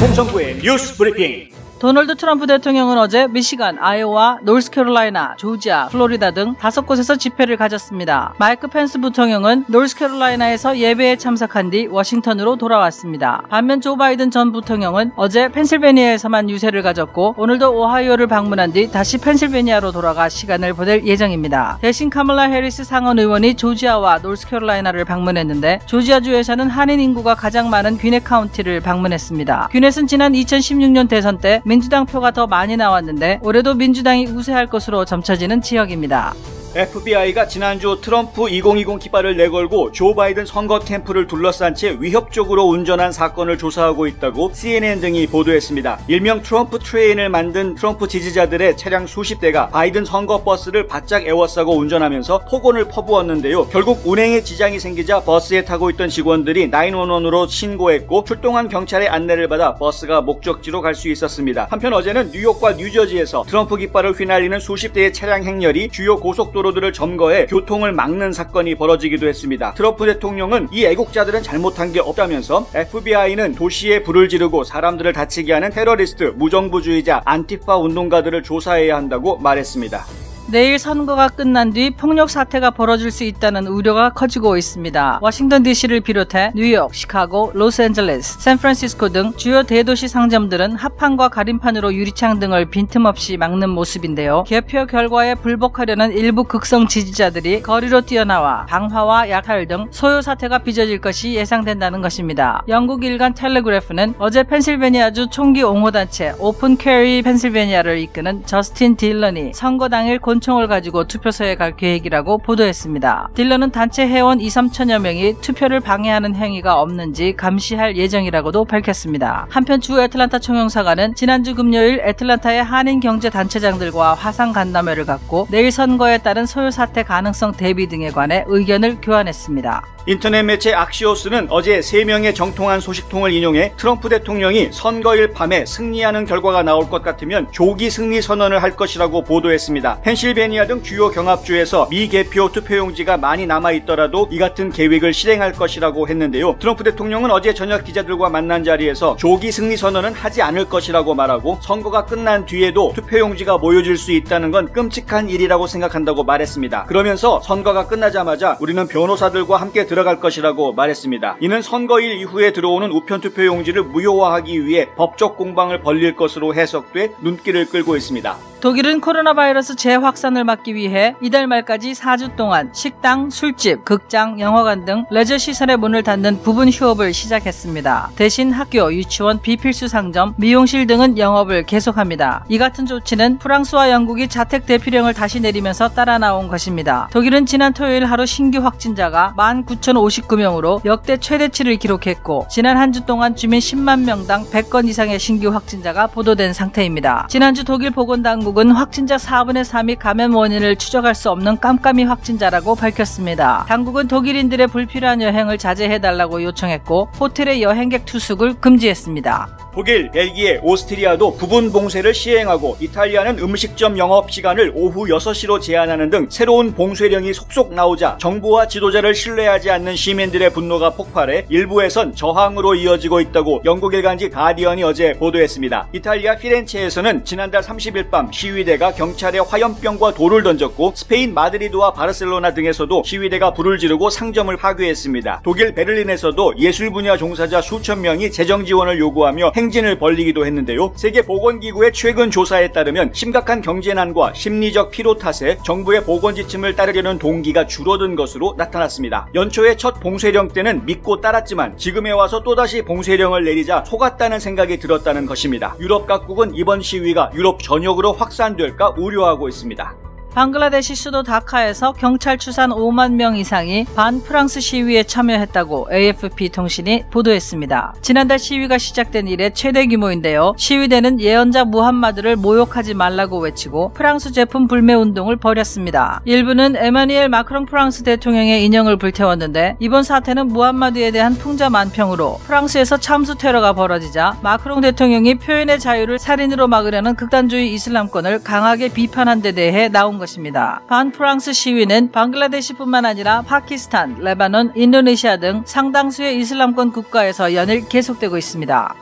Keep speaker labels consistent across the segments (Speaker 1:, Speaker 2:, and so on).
Speaker 1: 홍성구의 뉴스 브리핑.
Speaker 2: 도널드 트럼프 대통령은 어제 미시간, 아이오와, 노스캐롤라이나, 조지아, 플로리다 등 5곳에서 집회를 가졌습니다. 마이크 펜스 부통령은 노스캐롤라이나에서 예배에 참석한 뒤 워싱턴으로 돌아왔습니다. 반면 조 바이든 전 부통령은 어제 펜실베니아에서만 유세를 가졌고 오늘도 오하이오를 방문한 뒤 다시 펜실베니아로 돌아가 시간을 보낼 예정입니다. 대신 카멀라 해리스 상원 의원이 조지아와 노스캐롤라이나를 방문했는데 조지아주에서는 한인 인구가 가장 많은 귀넷 카운티를 방문했습니다. 귀넷은 지난 2016년 대선 때 민주당 표가 더 많이 나왔는데 올해도 민주당이 우세할 것으로 점쳐지는 지역입니다.
Speaker 1: FBI가 지난주 트럼프 2020 깃발을 내걸고 조 바이든 선거 캠프를 둘러싼 채 위협적으로 운전한 사건을 조사하고 있다고 CNN 등이 보도했습니다. 일명 트럼프 트레인을 만든 트럼프 지지자들의 차량 수십 대가 바이든 선거 버스를 바짝 에워싸고 운전하면서 폭언을 퍼부었는데요. 결국 운행에 지장이 생기자 버스에 타고 있던 직원들이 911으로 신고했고 출동한 경찰의 안내를 받아 버스가 목적지로 갈 수 있었습니다. 한편 어제는 뉴욕과 뉴저지에서 트럼프 깃발을 휘날리는 수십 대의 차량 행렬이 주요 고속도로들을 점거해 교통을 막는 사건이 벌어지기도 했습니다. 트럼프 대통령은 이 애국자들은 잘못한 게 없다면서 FBI는 도시에 불을 지르고 사람들을 다치게 하는 테러리스트, 무정부주의자, 안티파 운동가들을 조사해야 한다고 말했습니다.
Speaker 2: 내일 선거가 끝난 뒤 폭력 사태가 벌어질 수 있다는 우려가 커지고 있습니다. 워싱턴 DC를 비롯해 뉴욕, 시카고, 로스앤젤레스, 샌프란시스코 등 주요 대도시 상점들은 합판과 가림판으로 유리창 등을 빈틈없이 막는 모습인데요. 개표 결과에 불복하려는 일부 극성 지지자들이 거리로 뛰어나와 방화와 약탈 등 소요 사태가 빚어질 것이 예상된다는 것입니다. 영국 일간 텔레그래프는 어제 펜실베니아주 총기 옹호단체 오픈 캐리 펜실베니아를 이끄는 저스틴 딜런이 선거 당일 권총을 가지고 투표소에 갈 계획이라고 보도했습니다. 딜런은 단체 회원 2-3천여 명이 투표를 방해하는 행위가 없는지 감시할 예정이라고도 밝혔습니다. 한편 주 애틀란타 총영사관은 지난주 금요일 애틀란타의 한인 경제단체장들과 화상 간담회를 갖고 내일 선거에 따른 소요 사태 가능성 대비 등에 관해 의견을 교환했습니다.
Speaker 1: 인터넷 매체 악시오스는 어제 3명의 정통한 소식통을 인용해 트럼프 대통령이 선거일 밤에 승리하는 결과가 나올 것 같으면 조기 승리 선언을 할 것이라고 보도했습니다. 펜실베니아 등 주요 경합주에서 미개표 투표용지가 많이 남아있더라도 이 같은 계획을 실행할 것이라고 했는데요. 트럼프 대통령은 어제 저녁 기자들과 만난 자리에서 조기 승리 선언은 하지 않을 것이라고 말하고 선거가 끝난 뒤에도 투표용지가 모여질 수 있다는 건 끔찍한 일이라고 생각한다고 말했습니다. 그러면서 선거가 끝나자마자 우리는 변호사들과 함께 들어갈 것이라고 말했습니다. 이는 선거일 이후에 들어오는 우편 투표용지를 무효화하기 위해 법적 공방을 벌릴 것으로 해석돼 눈길을 끌고 있습니다.
Speaker 2: 독일은 코로나 바이러스 재확산을 막기 위해 이달 말까지 4주 동안 식당, 술집, 극장, 영화관 등 레저 시설의 문을 닫는 부분 휴업을 시작했습니다. 대신 학교, 유치원, 비필수 상점, 미용실 등은 영업을 계속합니다. 이 같은 조치는 프랑스와 영국이 자택 대피령을 다시 내리면서 따라 나온 것입니다. 독일은 지난 토요일 하루 신규 확진자가 19,059명으로 역대 최대치를 기록했고 지난 한 주 동안 주민 10만 명당 100건 이상의 신규 확진자가 보도된 상태입니다. 지난주 독일 보건당국은 확진자 4분의 3이 감염 원인을 추적할 수 없는 깜깜이 확진자라고 밝혔습니다. 당국은 독일인들의 불필요한 여행을 자제해달라고 요청했고 호텔의 여행객 투숙을 금지했습니다.
Speaker 1: 독일, 벨기에, 오스트리아도 부분 봉쇄를 시행하고 이탈리아는 음식점 영업시간을 오후 6시로 제한하는 등 새로운 봉쇄령이 속속 나오자 정부와 지도자를 신뢰하지 않는 시민들의 분노가 폭발해 일부에선 저항으로 이어지고 있다고 영국 일간지 가디언이 어제 보도했습니다. 이탈리아 피렌체에서는 지난달 30일 밤 시위대가 경찰에 화염병과 돌을 던졌고 스페인 마드리드와 바르셀로나 등에서도 시위대가 불을 지르고 상점을 파괴했습니다. 독일 베를린에서도 예술 분야 종사자 수천 명이 재정 지원을 요구하며 행진을 벌이기도 했는데요. 세계보건기구의 최근 조사에 따르면 심각한 경제난과 심리적 피로 탓에 정부의 보건 지침을 따르려는 동기가 줄어든 것으로 나타났습니다. 연초의 첫 봉쇄령 때는 믿고 따랐지만 지금에 와서 또다시 봉쇄령을 내리자 속았다는 생각이 들었다는 것입니다. 유럽 각국은 이번 시위가 유럽 전역으로 확산될까 우려하고 있습니다.
Speaker 2: 방글라데시 수도 다카에서 경찰 추산 5만 명 이상이 반프랑스 시위에 참여했다고 AFP 통신이 보도했습니다. 지난달 시위가 시작된 이래 최대 규모인데요. 시위대는 예언자 무함마드를 모욕하지 말라고 외치고 프랑스 제품 불매 운동을 벌였습니다. 일부는 에마뉘엘 마크롱 프랑스 대통령의 인형을 불태웠는데 이번 사태는 무함마드에 대한 풍자만평으로 프랑스에서 참수 테러가 벌어지자 마크롱 대통령이 표현의 자유를 살인으로 막으려는 극단주의 이슬람권을 강하게 비판한 데 대해 나온 것입니다. 반프랑스 시위는 방글라데시뿐만 아니라 파키스탄, 레바논, 인도네시아 등 상당수의 이슬람권 국가에서 연일 계속되고 있습니다.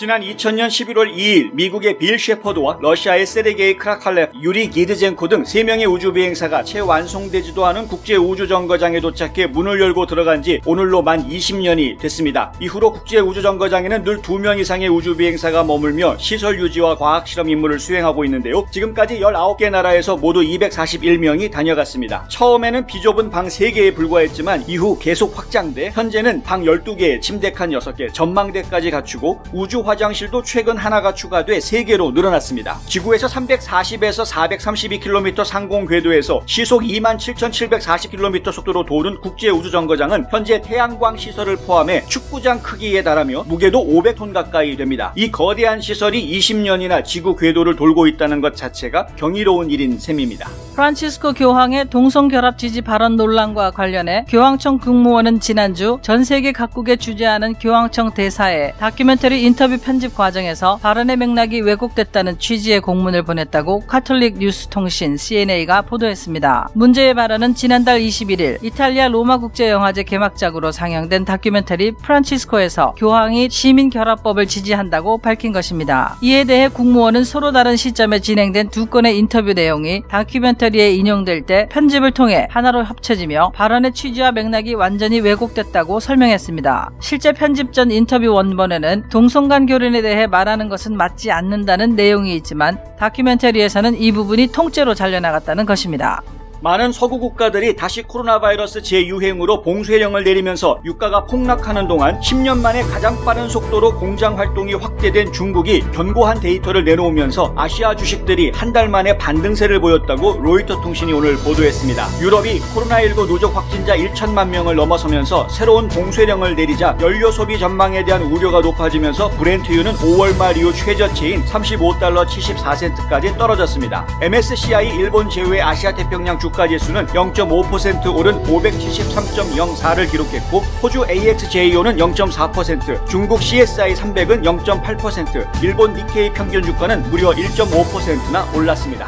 Speaker 1: 지난 2000년 11월 2일 미국의 빌 셰퍼드와 러시아의 세르게이 크라칼레프, 유리 기드젠코 등 3명의 우주비행사가 채 완성되지도 않은 국제우주정거장에 도착해 문을 열고 들어간 지 오늘로 만 20년이 됐습니다. 이후로 국제우주정거장에는 늘 2명 이상의 우주비행사가 머물며 시설 유지와 과학실험 임무를 수행하고 있는데요. 지금까지 19개 나라에서 모두 241명이 다녀갔습니다. 처음에는 비좁은 방 3개에 불과했지만 이후 계속 확장돼 현재는 방 12개, 침대 칸 6개, 전망대까지 갖추고 우주 화장실도 최근 하나가 추가돼 3개로 늘어났습니다. 지구에서 340에서 432km 상공 궤도에서 시속 27,740km 속도로 도는 국제우주정거장은 현재 태양광 시설을 포함해 축구장 크기에 달하며 무게도 500톤 가까이 됩니다. 이 거대한 시설이 20년이나 지구 궤도를 돌고 있다는 것 자체가 경이로운 일인 셈입니다.
Speaker 2: 프란치스코 교황의 동성결합 지지 발언 논란과 관련해 교황청 국무원은 지난주 전 세계 각국에 주재하는 교황청 대사에 다큐멘터리 인터뷰 편집 과정에서 발언의 맥락이 왜곡됐다는 취지의 공문을 보냈다고 카톨릭 뉴스 통신 CNA가 보도했습니다. 문제의 발언은 지난달 21일 이탈리아 로마국제영화제 개막작으로 상영된 다큐멘터리 프란치스코에서 교황이 시민결합법을 지지한다고 밝힌 것입니다. 이에 대해 국무원은 서로 다른 시점에 진행된 2건의 인터뷰 내용이 다큐멘터리에 인용될 때 편집을 통해 하나로 합쳐지며 발언의 취지와 맥락이 완전히 왜곡됐다고 설명했습니다. 실제 편집 전 인터뷰 원본에는 동성간 결혼에 대해 말하는 것은 맞지 않는다는 내용이 있지만 다큐멘터리에서는 이 부분이 통째로 잘려나갔다는 것입니다.
Speaker 1: 많은 서구 국가들이 다시 코로나 바이러스 재유행으로 봉쇄령을 내리면서 유가가 폭락하는 동안 10년 만에 가장 빠른 속도로 공장 활동이 확대된 중국이 견고한 데이터를 내놓으면서 아시아 주식들이 한 달 만에 반등세를 보였다고 로이터 통신이 오늘 보도했습니다. 유럽이 코로나19 누적 확진자 1천만 명을 넘어서면서 새로운 봉쇄령을 내리자 연료 소비 전망에 대한 우려가 높아지면서 브렌트유는 5월 말 이후 최저치인 $35 74센트까지 떨어졌습니다. MSCI 일본 제외 아시아 태평양 주가지수는 0.5% 오른 573.04를 기록했고 호주 AXJO는 0.4%, 중국 CSI 300은 0.8%, 일본 니케이 평균 주가는 무려 1.5%나 올랐습니다.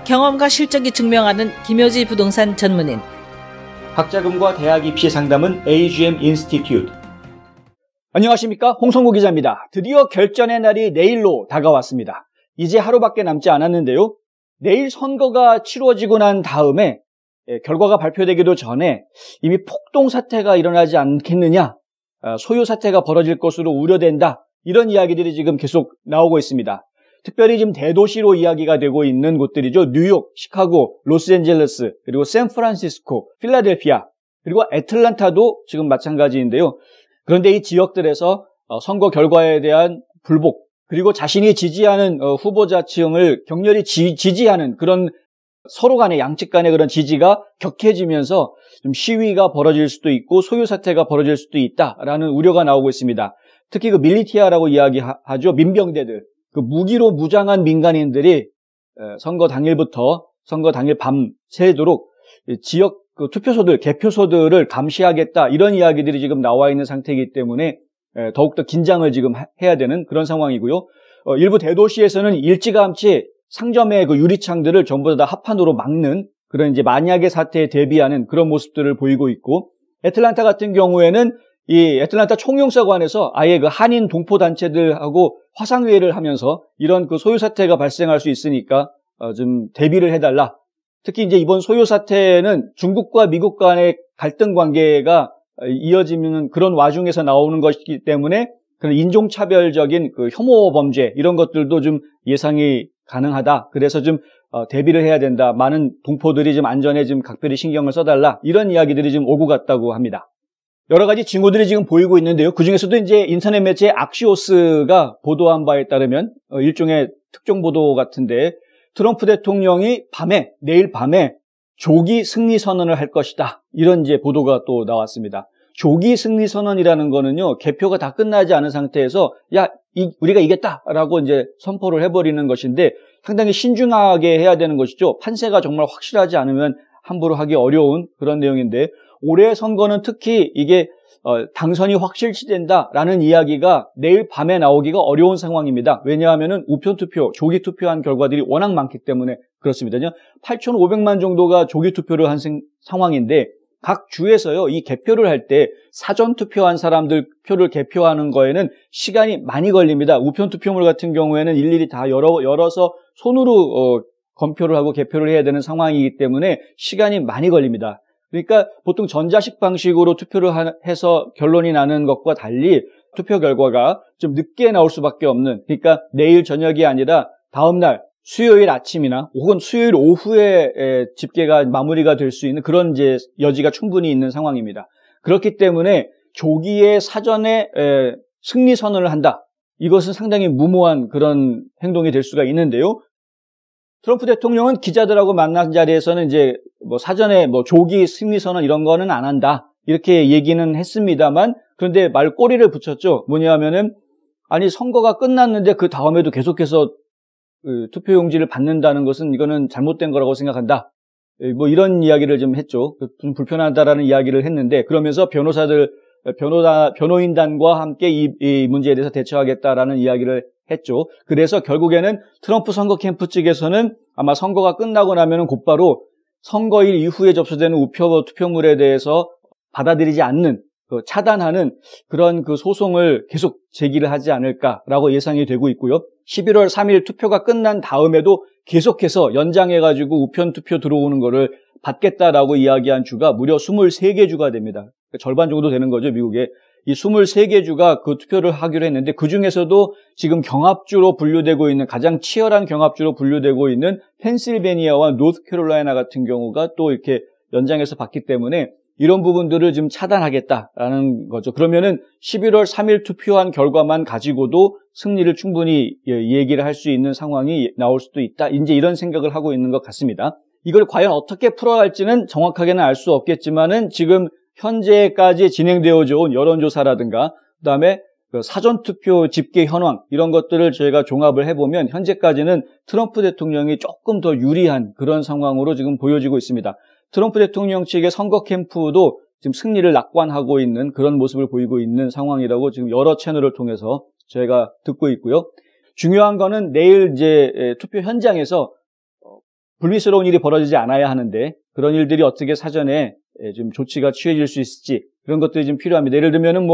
Speaker 2: 경험과 실적이 증명하는 김효지 부동산 전문인.
Speaker 1: 학자금과 대학 입시 상담은 AGM 인스티튜트. 안녕하십니까, 홍성구 기자입니다. 드디어 결전의 날이 내일로 다가왔습니다. 이제 하루밖에 남지 않았는데요. 내일 선거가 치러지고 난 다음에 결과가 발표되기도 전에 이미 폭동 사태가 일어나지 않겠느냐, 소요 사태가 벌어질 것으로 우려된다, 이런 이야기들이 지금 계속 나오고 있습니다. 특별히 지금 대도시로 이야기가 되고 있는 곳들이죠. 뉴욕, 시카고, 로스앤젤레스, 그리고 샌프란시스코, 필라델피아, 그리고 애틀란타도 지금 마찬가지인데요. 그런데 이 지역들에서 선거 결과에 대한 불복, 그리고 자신이 지지하는 후보자층을 격렬히 지지하는 그런 서로 간의 양측 간의 그런 지지가 격해지면서 좀 시위가 벌어질 수도 있고 소요 사태가 벌어질 수도 있다라는 우려가 나오고 있습니다. 특히 그 밀리티아라고 이야기하죠. 민병대들, 그 무기로 무장한 민간인들이 선거 당일부터 선거 당일 밤 새도록 지역 그 투표소들, 개표소들을 감시하겠다, 이런 이야기들이 지금 나와 있는 상태이기 때문에 더욱더 긴장을 지금 해야 되는 그런 상황이고요. 일부 대도시에서는 일찌감치 상점의 그 유리창들을 전부 다 합판으로 막는 그런 이제 만약의 사태에 대비하는 그런 모습들을 보이고 있고, 애틀란타 같은 경우에는 이 애틀란타 총영사관에서 아예 그 한인 동포 단체들하고 화상회의를 하면서 이런 그 소요 사태가 발생할 수 있으니까 좀 대비를 해달라. 특히 이제 이번 소요 사태는 중국과 미국 간의 갈등 관계가 이어지는 그런 와중에서 나오는 것이기 때문에 그런 인종차별적인 그 혐오 범죄, 이런 것들도 좀 예상이 가능하다. 그래서 좀 대비를 해야 된다. 많은 동포들이 좀 안전에 좀 각별히 신경을 써달라. 이런 이야기들이 좀 오고 갔다고 합니다. 여러 가지 징후들이 지금 보이고 있는데요. 그 중에서도 이제 인터넷 매체 악시오스가 보도한 바에 따르면 일종의 특종 보도 같은데, 트럼프 대통령이 내일 밤에 조기 승리 선언을 할 것이다, 이런 이제 보도가 또 나왔습니다. 조기 승리 선언이라는 거는요, 개표가 다 끝나지 않은 상태에서 우리가 이겼다라고 이제 선포를 해버리는 것인데, 상당히 신중하게 해야 되는 것이죠. 판세가 정말 확실하지 않으면 함부로 하기 어려운 그런 내용인데, 올해 선거는 특히 이게 당선이 확실시된다라는 이야기가 내일 밤에 나오기가 어려운 상황입니다. 왜냐하면은 우편 투표, 조기 투표한 결과들이 워낙 많기 때문에 그렇습니다. 8,500만 정도가 조기 투표를 한 상황인데, 각 주에서요, 이 개표를 할 때 사전 투표한 사람들 표를 개표하는 거에는 시간이 많이 걸립니다. 우편 투표물 같은 경우에는 일일이 다 열어서 손으로 검표를 하고 개표를 해야 되는 상황이기 때문에 시간이 많이 걸립니다. 그러니까 보통 전자식 방식으로 투표를 해서 결론이 나는 것과 달리 투표 결과가 좀 늦게 나올 수밖에 없는, 그러니까 내일 저녁이 아니라 다음 날 수요일 아침이나 혹은 수요일 오후에 집계가 마무리가 될 수 있는 그런 이제 여지가 충분히 있는 상황입니다. 그렇기 때문에 조기에 사전에 승리 선언을 한다. 이것은 상당히 무모한 그런 행동이 될 수가 있는데요. 트럼프 대통령은 기자들하고 만난 자리에서는 이제 사전에 조기 승리 선언 이런 거는 안 한다. 이렇게 얘기는 했습니다만, 그런데 말꼬리를 붙였죠. 뭐냐면은, 아니, 선거가 끝났는데 그 다음에도 계속해서 투표용지를 받는다는 것은 이거는 잘못된 거라고 생각한다. 이런 이야기를 좀 했죠. 좀 불편하다라는 이야기를 했는데, 그러면서 변호인단과 함께 이 문제에 대해서 대처하겠다라는 이야기를 했죠. 그래서 결국에는 트럼프 선거 캠프 측에서는 아마 선거가 끝나고 나면은 곧바로 선거일 이후에 접수되는 우표 투표물에 대해서 받아들이지 않는, 차단하는 그런 소송을 계속 제기를 하지 않을까라고 예상이 되고 있고요. 11월 3일 투표가 끝난 다음에도 계속해서 연장해가지고 우편 투표 들어오는 거를 받겠다라고 이야기한 주가 무려 23개 주가 됩니다. 그러니까 절반 정도 되는 거죠, 미국에. 이 23개 주가 그 투표를 하기로 했는데, 그 중에서도 지금 경합주로 분류되고 있는, 가장 치열한 경합주로 분류되고 있는 펜실베니아와 노스캐롤라이나 같은 경우가 또 이렇게 연장해서 받기 때문에 이런 부분들을 좀 차단하겠다라는 거죠. 그러면은 11월 3일 투표한 결과만 가지고도 승리를 충분히 얘기를 할 수 있는 상황이 나올 수도 있다. 이제 이런 생각을 하고 있는 것 같습니다. 이걸 과연 어떻게 풀어야 할지는 정확하게는 알 수 없겠지만은 지금 현재까지 진행되어져 온 여론조사라든가 그다음에 사전투표 집계 현황 이런 것들을 저희가 종합을 해보면 현재까지는 트럼프 대통령이 조금 더 유리한 그런 상황으로 지금 보여지고 있습니다. 트럼프 대통령 측의 선거 캠프도 지금 승리를 낙관하고 있는 그런 모습을 보이고 있는 상황이라고 지금 여러 채널을 통해서 저희가 듣고 있고요. 중요한 거는 내일 이제 투표 현장에서 불미스러운 일이 벌어지지 않아야 하는데 그런 일들이 어떻게 사전에 좀 조치가 취해질 수 있을지 그런 것들이 좀 필요합니다. 예를 들면은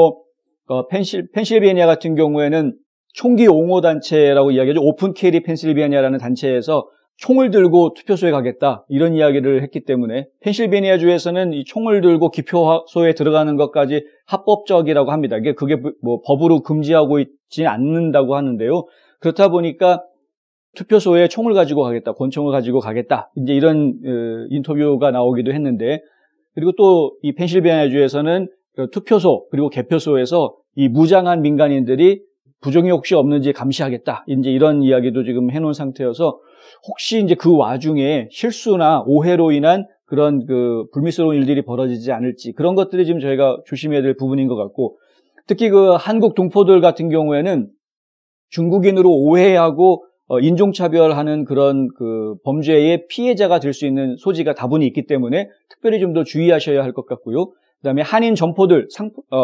Speaker 1: 펜실베니아 같은 경우에는 총기 옹호 단체라고 이야기하죠. 오픈 캐리 펜실베니아라는 단체에서 총을 들고 투표소에 가겠다 이런 이야기를 했기 때문에 펜실베니아 주에서는 이 총을 들고 기표소에 들어가는 것까지 합법적이라고 합니다. 그게 법으로 금지하고 있지는 않는다고 하는데요. 그렇다 보니까 투표소에 총을 가지고 가겠다, 권총을 가지고 가겠다 이제 이런 인터뷰가 나오기도 했는데, 그리고 또 이 펜실베니아 주에서는 투표소 그리고 개표소에서 이 무장한 민간인들이 부정이 혹시 없는지 감시하겠다 이제 이런 이야기도 지금 해놓은 상태여서 혹시 이제 그 와중에 실수나 오해로 인한 그런 불미스러운 일들이 벌어지지 않을지 그런 것들이 지금 저희가 조심해야 될 부분인 것 같고, 특히 한국 동포들 같은 경우에는 중국인으로 오해하고 인종차별하는 그런 범죄의 피해자가 될 수 있는 소지가 다분히 있기 때문에 특별히 좀 더 주의하셔야 할 것 같고요. 그다음에 한인 점포들,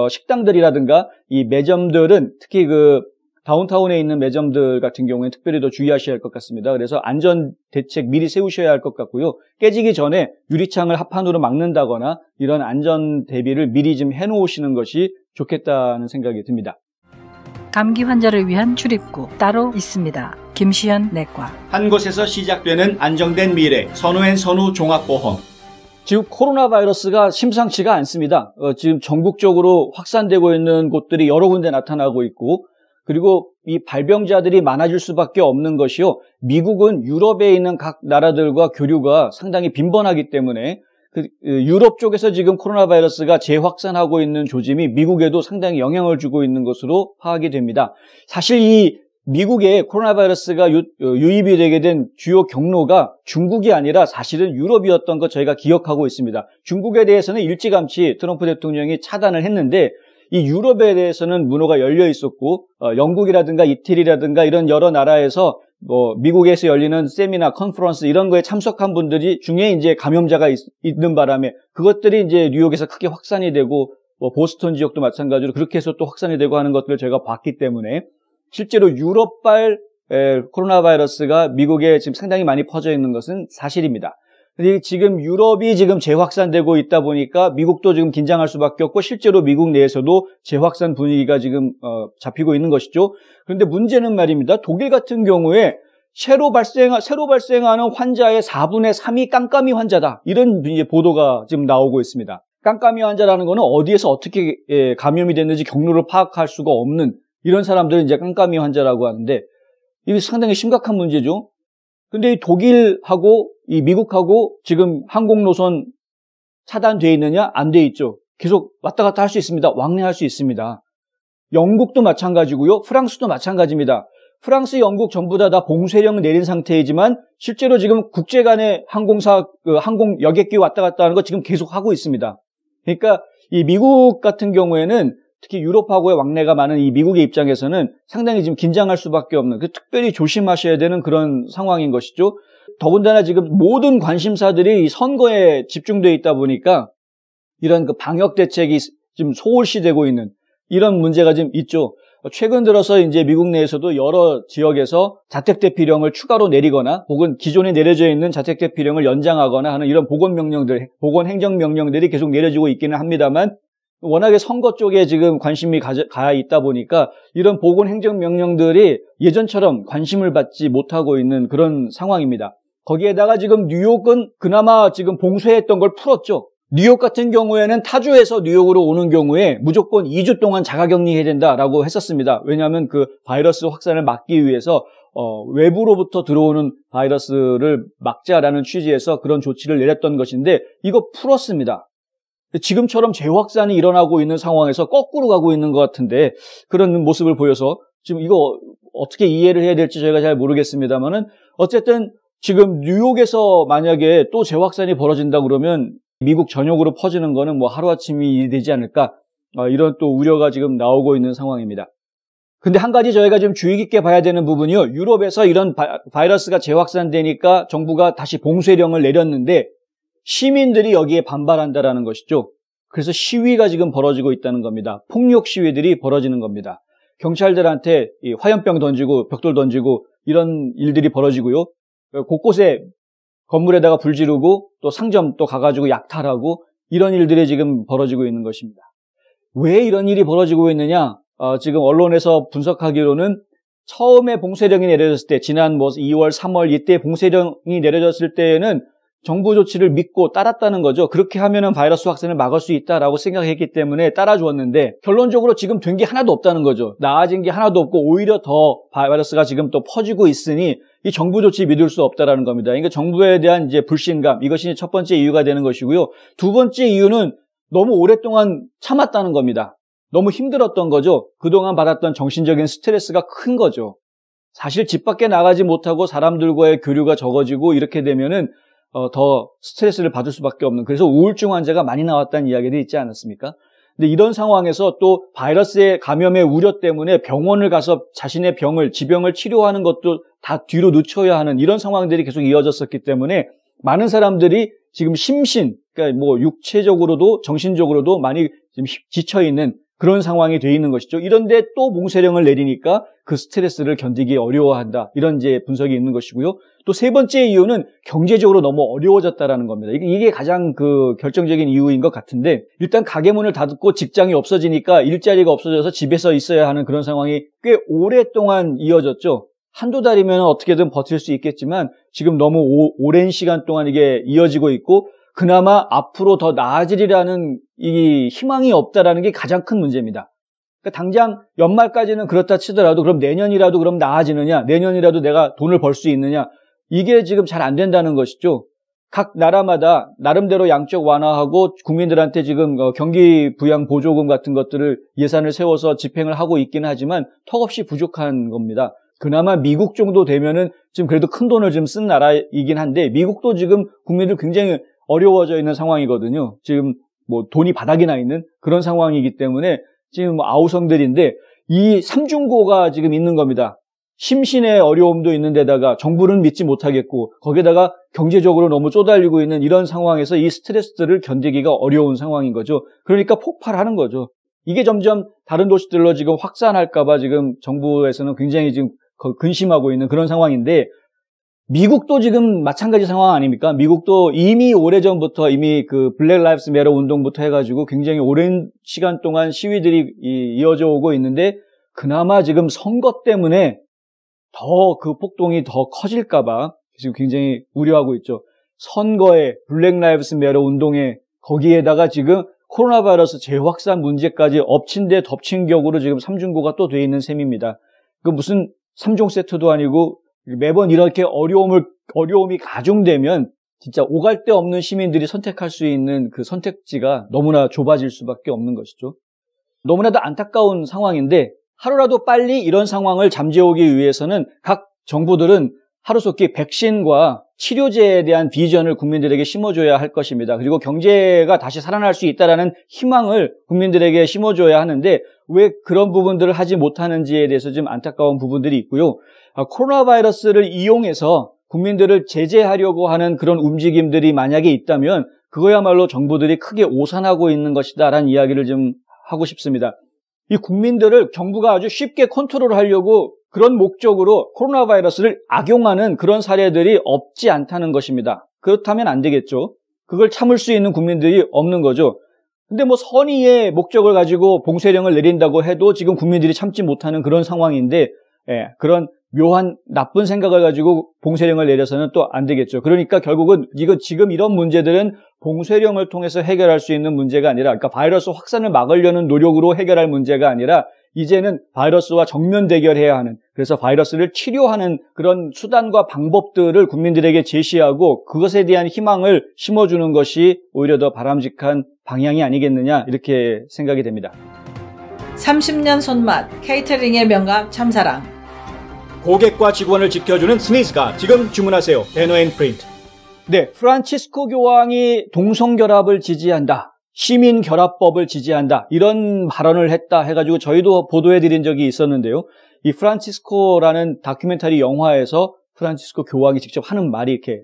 Speaker 1: 식당들이라든가 이 매점들은 특히 다운타운에 있는 매점들 같은 경우에는 특별히 더 주의하셔야 할 것 같습니다. 그래서 안전 대책 미리 세우셔야 할 것 같고요. 깨지기 전에 유리창을 합판으로 막는다거나 이런 안전 대비를 미리 좀 해놓으시는 것이 좋겠다는 생각이 듭니다.
Speaker 2: 감기 환자를 위한 출입구 따로 있습니다. 김시현 내과.
Speaker 1: 한 곳에서 시작되는 안정된 미래, 선우앤선우 종합보험. 지금 코로나 바이러스가 심상치가 않습니다. 지금 전국적으로 확산되고 있는 곳들이 여러 군데 나타나고 있고, 그리고 이 발병자들이 많아질 수밖에 없는 것이요. 미국은 유럽에 있는 각 나라들과 교류가 상당히 빈번하기 때문에 유럽 쪽에서 지금 코로나 바이러스가 재확산하고 있는 조짐이 미국에도 상당히 영향을 주고 있는 것으로 파악이 됩니다. 사실 이 미국에 코로나 바이러스가 유입이 되게 된 주요 경로가 중국이 아니라 사실은 유럽이었던 거 저희가 기억하고 있습니다. 중국에 대해서는 일찌감치 트럼프 대통령이 차단을 했는데 이 유럽에 대해서는 문호가 열려 있었고 영국이라든가 이태리라든가 이런 여러 나라에서 미국에서 열리는 세미나, 컨퍼런스 이런 거에 참석한 분들이 중에 이제 감염자가 있는 바람에 그것들이 이제 뉴욕에서 크게 확산이 되고 보스턴 지역도 마찬가지로 그렇게 해서 또 확산이 되고 하는 것들을 저희가 봤기 때문에 실제로 유럽발 코로나 바이러스가 미국에 지금 상당히 많이 퍼져 있는 것은 사실입니다. 근데 지금 유럽이 지금 재확산되고 있다 보니까 미국도 지금 긴장할 수밖에 없고 실제로 미국 내에서도 재확산 분위기가 지금 잡히고 있는 것이죠. 그런데 문제는 말입니다. 독일 같은 경우에 새로 발생하는 환자의 4분의 3이 깜깜이 환자다. 이런 이제 보도가 지금 나오고 있습니다. 깜깜이 환자라는 거는 어디에서 어떻게 감염이 됐는지 경로를 파악할 수가 없는 이런 사람들을 이제 깜깜이 환자라고 하는데 이게 상당히 심각한 문제죠. 근데 이 독일하고 이 미국하고 지금 항공 노선 차단돼 있느냐? 안 돼 있죠. 계속 왔다 갔다 할 수 있습니다. 왕래할 수 있습니다. 영국도 마찬가지고요. 프랑스도 마찬가지입니다. 프랑스, 영국 전부 다 봉쇄령 내린 상태이지만 실제로 지금 국제 간의 항공사, 항공 여객기 왔다 갔다 하는 거 지금 계속 하고 있습니다. 그러니까 이 미국 같은 경우에는 특히 유럽하고의 왕래가 많은 이 미국의 입장에서는 상당히 지금 긴장할 수밖에 없는, 특별히 조심하셔야 되는 그런 상황인 것이죠. 더군다나 지금 모든 관심사들이 선거에 집중되어 있다 보니까 이런 그 방역 대책이 지금 소홀시되고 있는 이런 문제가 지금 있죠. 최근 들어서 이제 미국 내에서도 여러 지역에서 자택대피령을 추가로 내리거나 혹은 기존에 내려져 있는 자택대피령을 연장하거나 하는 이런 보건행정명령들이 계속 내려지고 있기는 합니다만 워낙에 선거 쪽에 지금 관심이 가 있다 보니까 이런 보건행정명령들이 예전처럼 관심을 받지 못하고 있는 그런 상황입니다. 거기에다가 지금 뉴욕은 그나마 지금 봉쇄했던 걸 풀었죠. 뉴욕 같은 경우에는 타주에서 뉴욕으로 오는 경우에 무조건 2주 동안 자가격리해야 된다라고 했었습니다. 왜냐하면 그 바이러스 확산을 막기 위해서 외부로부터 들어오는 바이러스를 막자라는 취지에서 그런 조치를 내렸던 것인데 이거 풀었습니다. 지금처럼 재확산이 일어나고 있는 상황에서 거꾸로 가고 있는 것 같은데 그런 모습을 보여서 지금 이거 어떻게 이해를 해야 될지 저희가 잘 모르겠습니다만은 어쨌든 지금 뉴욕에서 만약에 또 재확산이 벌어진다 그러면 미국 전역으로 퍼지는 거는 뭐 하루아침이 되지 않을까 이런 또 우려가 지금 나오고 있는 상황입니다. 근데 한 가지 저희가 좀 주의 깊게 봐야 되는 부분이요. 유럽에서 이런 바이러스가 재확산되니까 정부가 다시 봉쇄령을 내렸는데 시민들이 여기에 반발한다라는 것이죠. 그래서 시위가 지금 벌어지고 있다는 겁니다. 폭력 시위들이 벌어지는 겁니다. 경찰들한테 화염병 던지고 벽돌 던지고 이런 일들이 벌어지고요. 곳곳에 건물에다가 불 지르고 또 상점 또 가가지고 약탈하고 이런 일들이 지금 벌어지고 있는 것입니다. 왜 이런 일이 벌어지고 있느냐? 지금 언론에서 분석하기로는 처음에 봉쇄령이 내려졌을 때 지난 2월, 3월 이때 봉쇄령이 내려졌을 때에는 정부 조치를 믿고 따랐다는 거죠. 그렇게 하면은 바이러스 확산을 막을 수 있다라고 생각했기 때문에 따라주었는데 결론적으로 지금 된 게 하나도 없다는 거죠. 나아진 게 하나도 없고 오히려 더 바이러스가 지금 또 퍼지고 있으니 이 정부 조치 믿을 수 없다라는 겁니다. 그러니까 정부에 대한 이제 불신감 이것이 첫 번째 이유가 되는 것이고요. 두 번째 이유는 너무 오랫동안 참았다는 겁니다. 너무 힘들었던 거죠. 그동안 받았던 정신적인 스트레스가 큰 거죠. 사실 집 밖에 나가지 못하고 사람들과의 교류가 적어지고 이렇게 되면은 더 스트레스를 받을 수밖에 없는 그래서 우울증 환자가 많이 나왔다는 이야기들이 있지 않았습니까? 근데 이런 상황에서 또 바이러스의 감염의 우려 때문에 병원을 가서 자신의 지병을 치료하는 것도 다 뒤로 늦춰야 하는 이런 상황들이 계속 이어졌었기 때문에 많은 사람들이 지금 그러니까 뭐 육체적으로도 정신적으로도 많이 지금 지쳐 있는 그런 상황이 돼 있는 것이죠. 이런데 또 봉쇄령을 내리니까 그 스트레스를 견디기 어려워한다. 이런 이제 분석이 있는 것이고요. 또 세 번째 이유는 경제적으로 너무 어려워졌다라는 겁니다. 이게 가장 그 결정적인 이유인 것 같은데 일단 가게 문을 닫고 직장이 없어지니까 일자리가 없어져서 집에서 있어야 하는 그런 상황이 꽤 오랫동안 이어졌죠. 한두 달이면 어떻게든 버틸 수 있겠지만 지금 너무 오랜 시간 동안 이게 이어지고 있고 그나마 앞으로 더 나아지리라는 이 희망이 없다라는 게 가장 큰 문제입니다. 그러니까 당장 연말까지는 그렇다 치더라도 그럼 내년이라도 그럼 나아지느냐, 내년이라도 내가 돈을 벌 수 있느냐, 이게 지금 잘 안 된다는 것이죠. 각 나라마다 나름대로 양적 완화하고 국민들한테 지금 경기 부양 보조금 같은 것들을 예산을 세워서 집행을 하고 있기는 하지만 턱없이 부족한 겁니다. 그나마 미국 정도 되면은 지금 그래도 큰 돈을 좀 쓴 나라이긴 한데 미국도 지금 국민들 굉장히 어려워져 있는 상황이거든요. 지금 뭐 돈이 바닥이 나 있는 그런 상황이기 때문에 지금 아우성들인데 이 삼중고가 지금 있는 겁니다. 심신의 어려움도 있는 데다가 정부는 믿지 못하겠고 거기에다가 경제적으로 너무 쪼달리고 있는 이런 상황에서 이 스트레스들을 견디기가 어려운 상황인 거죠. 그러니까 폭발하는 거죠. 이게 점점 다른 도시들로 지금 확산할까 봐 지금 정부에서는 굉장히 지금 근심하고 있는 그런 상황인데 미국도 지금 마찬가지 상황 아닙니까? 미국도 이미 오래전부터 이미 그 블랙 라이브스 매터 운동부터 해가지고 굉장히 오랜 시간 동안 시위들이 이어져 오고 있는데 그나마 지금 선거 때문에 더 그 폭동이 더 커질까봐 지금 굉장히 우려하고 있죠. 선거에 블랙 라이브스 매터 운동에 거기에다가 지금 코로나 바이러스 재확산 문제까지 엎친 데 덮친 격으로 지금 삼중고가 또 돼 있는 셈입니다. 그 무슨 3종 세트도 아니고 매번 이렇게 어려움이 가중되면 진짜 오갈 데 없는 시민들이 선택할 수 있는 그 선택지가 너무나 좁아질 수밖에 없는 것이죠. 너무나도 안타까운 상황인데 하루라도 빨리 이런 상황을 잠재우기 위해서는 각 정부들은 하루속히 백신과 치료제에 대한 비전을 국민들에게 심어줘야 할 것입니다. 그리고 경제가 다시 살아날 수 있다는 희망을 국민들에게 심어줘야 하는데 왜 그런 부분들을 하지 못하는지에 대해서 좀 안타까운 부분들이 있고요. 코로나 바이러스를 이용해서 국민들을 제재하려고 하는 그런 움직임들이 만약에 있다면 그거야말로 정부들이 크게 오산하고 있는 것이다라는 이야기를 좀 하고 싶습니다. 이 국민들을 정부가 아주 쉽게 컨트롤하려고 그런 목적으로 코로나 바이러스를 악용하는 그런 사례들이 없지 않다는 것입니다. 그렇다면 안 되겠죠. 그걸 참을 수 있는 국민들이 없는 거죠. 근데 뭐 선의의 목적을 가지고 봉쇄령을 내린다고 해도 지금 국민들이 참지 못하는 그런 상황인데 그런 묘한 나쁜 생각을 가지고 봉쇄령을 내려서는 또 안 되겠죠. 그러니까 결국은 지금 이런 문제들은 봉쇄령을 통해서 해결할 수 있는 문제가 아니라 그러니까 바이러스 확산을 막으려는 노력으로 해결할 문제가 아니라 이제는 바이러스와 정면 대결해야 하는 그래서 바이러스를 치료하는 그런 수단과 방법들을 국민들에게 제시하고 그것에 대한 희망을 심어주는 것이 오히려 더 바람직한 방향이 아니겠느냐 이렇게 생각이 됩니다.
Speaker 2: 30년 손맛 케이터링의 명가 참사랑
Speaker 1: 고객과 직원을 지켜주는 스니즈가 지금 주문하세요. 배너앤프린트. 네, 프란치스코 교황이 동성결합을 지지한다. 시민결합법을 지지한다. 이런 발언을 했다 해가지고 저희도 보도해드린 적이 있었는데요. 이 프란치스코라는 다큐멘터리 영화에서 프란치스코 교황이 직접 하는 말이 이렇게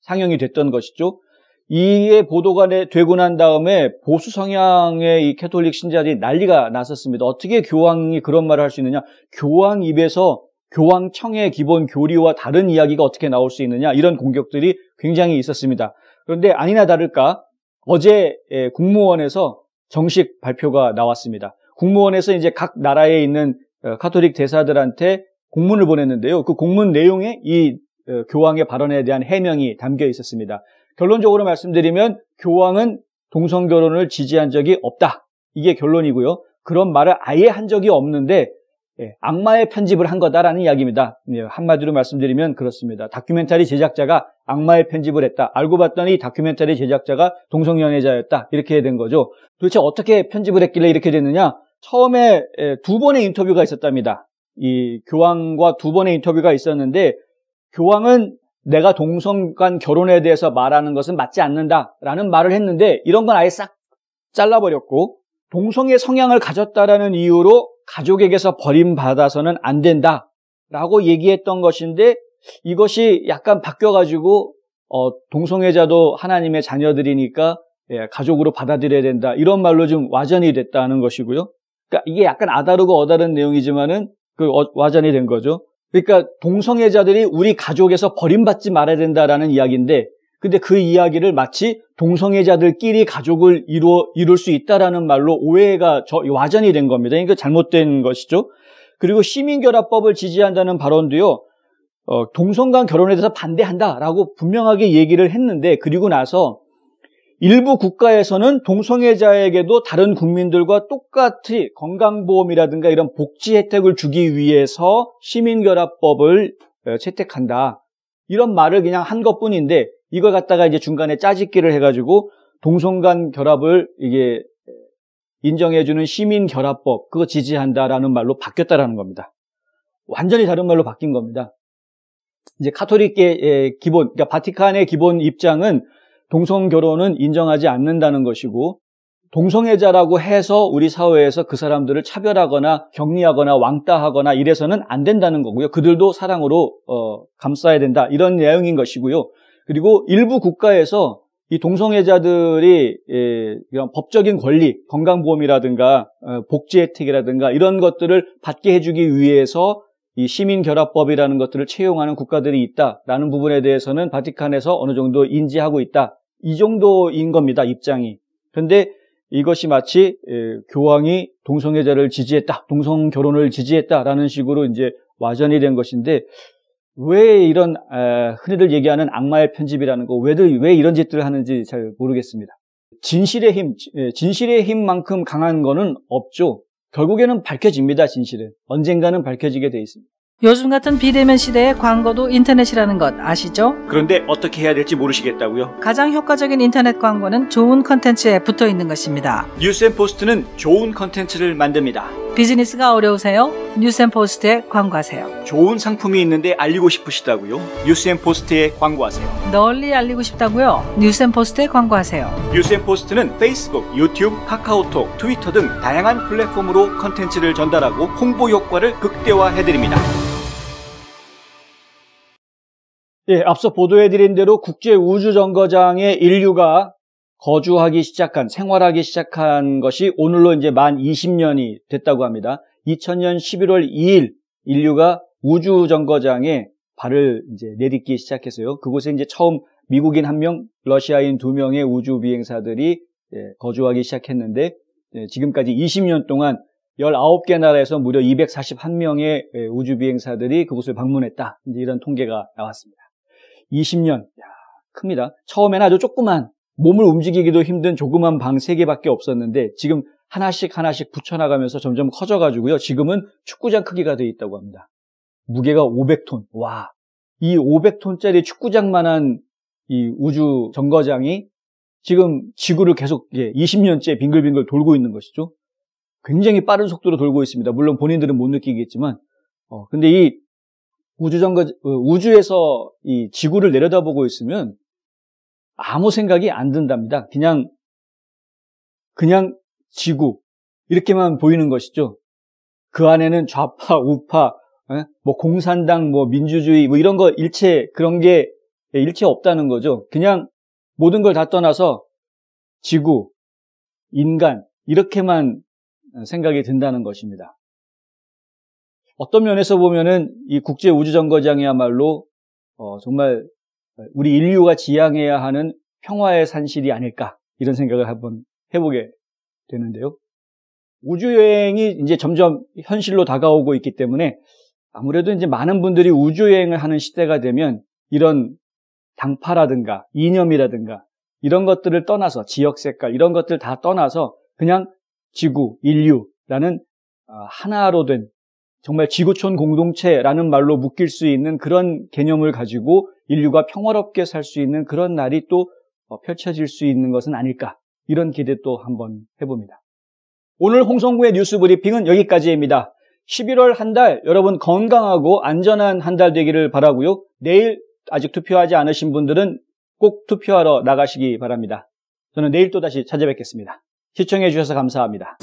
Speaker 1: 상영이 됐던 것이죠. 이게 보도가 되고 난 다음에 보수 성향의 이 캐톨릭 신자들이 난리가 났었습니다. 어떻게 교황이 그런 말을 할 수 있느냐? 교황 입에서 교황청의 기본 교리와 다른 이야기가 어떻게 나올 수 있느냐? 이런 공격들이 굉장히 있었습니다. 그런데 아니나 다를까 어제 국무원에서 정식 발표가 나왔습니다. 국무원에서 이제 각 나라에 있는 가톨릭 대사들한테 공문을 보냈는데요. 그 공문 내용에 이 교황의 발언에 대한 해명이 담겨 있었습니다. 결론적으로 말씀드리면 교황은 동성결혼을 지지한 적이 없다. 이게 결론이고요. 그런 말을 아예 한 적이 없는데 악마의 편집을 한 거다라는 이야기입니다. 한마디로 말씀드리면 그렇습니다. 다큐멘터리 제작자가 악마의 편집을 했다. 알고 봤더니 다큐멘터리 제작자가 동성연애자였다. 이렇게 된 거죠. 도대체 어떻게 편집을 했길래 이렇게 됐느냐? 처음에 2번의 인터뷰가 있었답니다. 이 교황과 2번의 인터뷰가 있었는데 교황은 내가 동성 간 결혼에 대해서 말하는 것은 맞지 않는다라는 말을 했는데 이런 건 아예 싹 잘라버렸고 동성의 성향을 가졌다라는 이유로 가족에게서 버림받아서는 안 된다라고 얘기했던 것인데 이것이 약간 바뀌어가지고 동성애자도 하나님의 자녀들이니까 가족으로 받아들여야 된다 이런 말로 좀 와전이 됐다는 것이고요. 그러니까 이게 약간 아다르고 어다른 내용이지만은 그 와전이 된 거죠. 그러니까 동성애자들이 우리 가족에서 버림받지 말아야 된다라는 이야기인데 근데 그 이야기를 마치 동성애자들끼리 가족을 이룰 수 있다라는 말로 오해가 와전이 된 겁니다. 그러니까 잘못된 것이죠. 그리고 시민결합법을 지지한다는 발언도요. 동성 간 결혼에 대해서 반대한다라고 분명하게 얘기를 했는데 그리고 나서 일부 국가에서는 동성애자에게도 다른 국민들과 똑같이 건강보험이라든가 이런 복지 혜택을 주기 위해서 시민결합법을 채택한다. 이런 말을 그냥 한 것뿐인데 이걸 갖다가 이제 중간에 짜집기를 해가지고 동성 간 결합을 이게 인정해주는 시민결합법 그거 지지한다라는 말로 바뀌었다라는 겁니다. 완전히 다른 말로 바뀐 겁니다. 이제 카톨릭의 기본, 그러니까 바티칸의 기본 입장은 동성 결혼은 인정하지 않는다는 것이고 동성애자라고 해서 우리 사회에서 그 사람들을 차별하거나 격리하거나 왕따하거나 이래서는 안 된다는 거고요. 그들도 사랑으로 감싸야 된다. 이런 내용인 것이고요. 그리고 일부 국가에서 이 동성애자들이 이런 법적인 권리, 건강보험이라든가 복지 혜택이라든가 이런 것들을 받게 해주기 위해서 이 시민결합법이라는 것들을 채용하는 국가들이 있다라는 부분에 대해서는 바티칸에서 어느 정도 인지하고 있다. 이 정도인 겁니다, 입장이. 그런데 이것이 마치 교황이 동성애자를 지지했다, 동성결혼을 지지했다라는 식으로 이제 와전이 된 것인데, 왜 이런 흔히들 얘기하는 악마의 편집이라는 거, 왜 이런 짓들을 하는지 잘 모르겠습니다. 진실의 힘만큼 강한 거는 없죠. 결국에는 밝혀집니다, 진실은. 언젠가는 밝혀지게 돼 있습니다.
Speaker 2: 요즘 같은 비대면 시대에 광고도 인터넷이라는 것 아시죠?
Speaker 1: 그런데 어떻게 해야 될지 모르시겠다고요?
Speaker 2: 가장 효과적인 인터넷 광고는 좋은 컨텐츠에 붙어 있는 것입니다.
Speaker 1: 뉴스앤포스트는 좋은 컨텐츠를 만듭니다.
Speaker 2: 비즈니스가 어려우세요? 뉴스앤포스트에 광고하세요.
Speaker 1: 좋은 상품이 있는데 알리고 싶으시다고요? 뉴스앤포스트에 광고하세요.
Speaker 2: 널리 알리고 싶다고요? 뉴스앤포스트에 광고하세요.
Speaker 1: 뉴스앤포스트는 페이스북, 유튜브, 카카오톡, 트위터 등 다양한 플랫폼으로 컨텐츠를 전달하고 홍보 효과를 극대화해드립니다. 예, 앞서 보도해드린 대로 국제우주정거장에 인류가 거주하기 시작한, 생활하기 시작한 것이 오늘로 이제 만 20년이 됐다고 합니다. 2000년 11월 2일 인류가 우주정거장에 발을 이제 내딛기 시작했어요. 그곳에 이제 처음 미국인 1명, 러시아인 2명의 우주 비행사들이 거주하기 시작했는데, 지금까지 20년 동안 19개 나라에서 무려 241명의 우주 비행사들이 그곳을 방문했다. 이제 이런 통계가 나왔습니다. 20년, 큽니다. 처음에는 아주 조그만, 몸을 움직이기도 힘든 조그만 방 3개밖에 없었는데 지금 하나씩 붙여나가면서 점점 커져가지고요. 지금은 축구장 크기가 되어 있다고 합니다. 무게가 500톤. 와, 이 500톤짜리 축구장만한 이 우주 정거장이 지금 지구를 계속 20년째 빙글빙글 돌고 있는 것이죠. 굉장히 빠른 속도로 돌고 있습니다. 물론 본인들은 못 느끼겠지만, 근데 이 우주에서 이 지구를 내려다보고 있으면 아무 생각이 안 든답니다. 그냥 지구 이렇게만 보이는 것이죠. 그 안에는 좌파, 우파, 뭐 공산당, 뭐 민주주의, 뭐 이런 거 그런 게 일체 없다는 거죠. 그냥 모든 걸 다 떠나서 지구, 인간 이렇게만 생각이 든다는 것입니다. 어떤 면에서 보면은 이 국제 우주정거장이야말로 정말 우리 인류가 지향해야 하는 평화의 산실이 아닐까, 이런 생각을 한번 해보게 되는데요. 우주여행이 이제 점점 현실로 다가오고 있기 때문에 아무래도 이제 많은 분들이 우주여행을 하는 시대가 되면 이런 당파라든가 이념이라든가 이런 것들을 떠나서, 지역 색깔 이런 것들 다 떠나서 그냥 지구, 인류라는 하나로 된 정말 지구촌 공동체라는 말로 묶일 수 있는 그런 개념을 가지고 인류가 평화롭게 살 수 있는 그런 날이 또 펼쳐질 수 있는 것은 아닐까, 이런 기대 또 한번 해봅니다. 오늘 홍성구의 뉴스 브리핑은 여기까지입니다. 11월 한 달 여러분 건강하고 안전한 한 달 되기를 바라고요. 내일 아직 투표하지 않으신 분들은 꼭 투표하러 나가시기 바랍니다. 저는 내일 또다시 찾아뵙겠습니다. 시청해 주셔서 감사합니다.